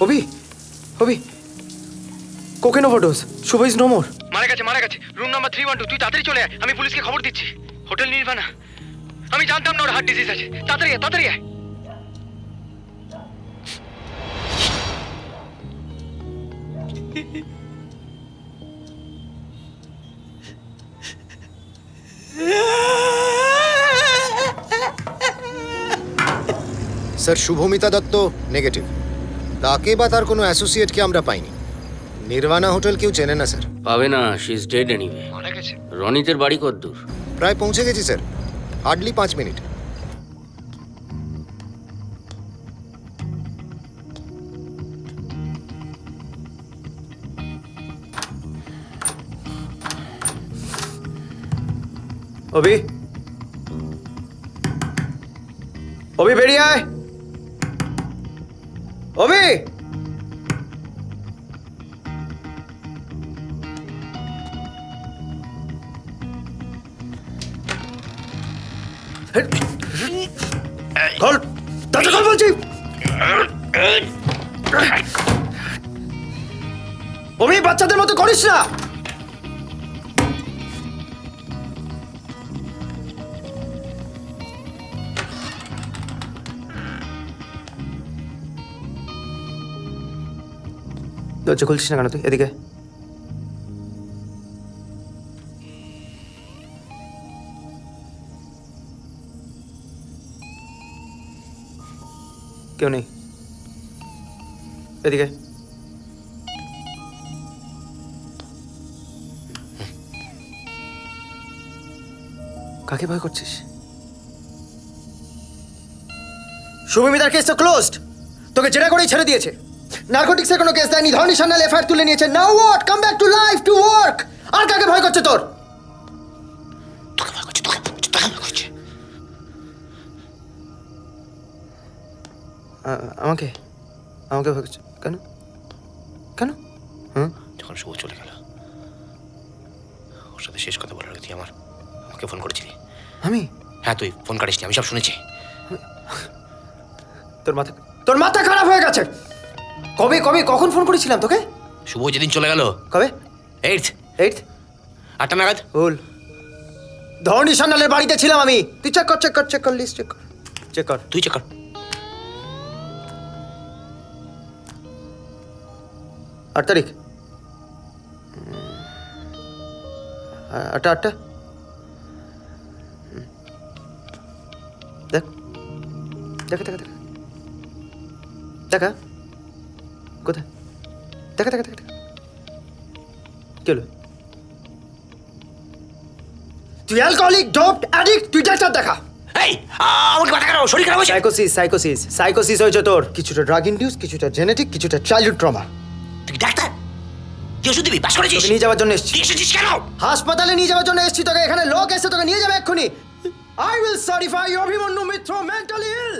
Abhi, Abhi, cocaine overdose. Shubho is no more. মারা গেছে। Room number 312। তুই তাড়াতাড়ি চলে আয়, আমি পুলিশকে খবর দিচ্ছি। হোটেল নির্বাণা। আমি জানতাম না ওর হার্ট ডিজিজ আছে। তাড়াতাড়ি আয়। Sir, Shubhomita Dutta negative. তাকে বা তার কোনো অ্যাসোসিয়েটকে আমরা পাইনি। নির্বাণা হোটেল কেউ চেনে না স্যার। পাবে না, শি ইজ ডেড এনিওয়ে। মারা গেছে। রনিতের বাড়ি কতদূর? প্রায় পৌঁছে গেছি স্যার, হার্ডলি 5 মিনিট। অভি, অভি বেরিয়ে আয়। অভি, খোল, দরজা খোল বলছি। অভি, বাচ্চাদের মতো করিস না। দরজা খুলছিস না কেন তুই? এদিকে কেউ নেই। এদিকে কাকে ভয় করছিস? শুভমিতার কেস তো ক্লোজড। তোকে জেরা করেই ছেড়ে দিয়েছে। নার্কোটিক্সের কোনো কেস দেয়নি, ধরনি সান্যাল এফআইআর তুলে নিয়েছে। Now what? Come back to life, to work. আর কাকে ভয় করছে তোর? তোকে ভয় করছে। আমাকে ভয় করছে কেন? যখন শুভ চলে গেল, ওর সাথে শেষ কথা বলার তুই আমাকে ফোন করেছিলি। আমি? হ্যাঁ, তুই ফোন কাটিসনি, আমি সব শুনেছি। তোর মাথা খারাপ হয়ে গেছে। কবে কখন ফোন করেছিলাম তোকে? শুভ যেদিন চলে গেল। কবে? 8th 8টা নাগাদ। ভুল। ধরনি সান্যালের বাড়িতে ছিলাম আমি। তুই চেক কর লিস্ট চেক কর। তুই চেক কর। 8 তারিখ, 8টা। দেখ দেখা কোথায়? দেখা কি হলো? তুই অ্যালকোহলিক, ডোপড, অ্যাডিক্ট। তুই ডাক্তার দেখা। এই, আমাকে মাথা খারাপ, শরীর খারাপ হয়েছে। সাইকোসিস হয়েছে তোর। কিছুটা ড্রাগ ইনডিউস, কিছুটা জেনেটিক, কিছুটা চাইল্ডহুড ট্রমা। তুই ডাক্তার, তুই ওষুধ দিবি, পাস করেছিস? তোকে নিয়ে যাওয়ার জন্য এসেছি। তুই এসেছিস কেন? হাসপাতালে নিয়ে যাওয়ার জন্য এসেছি তোকে। এখানে লোক এসে তোকে নিয়ে যাবে এক্ষুনি। I will certify you Abhimanyu Mitra mentally ill.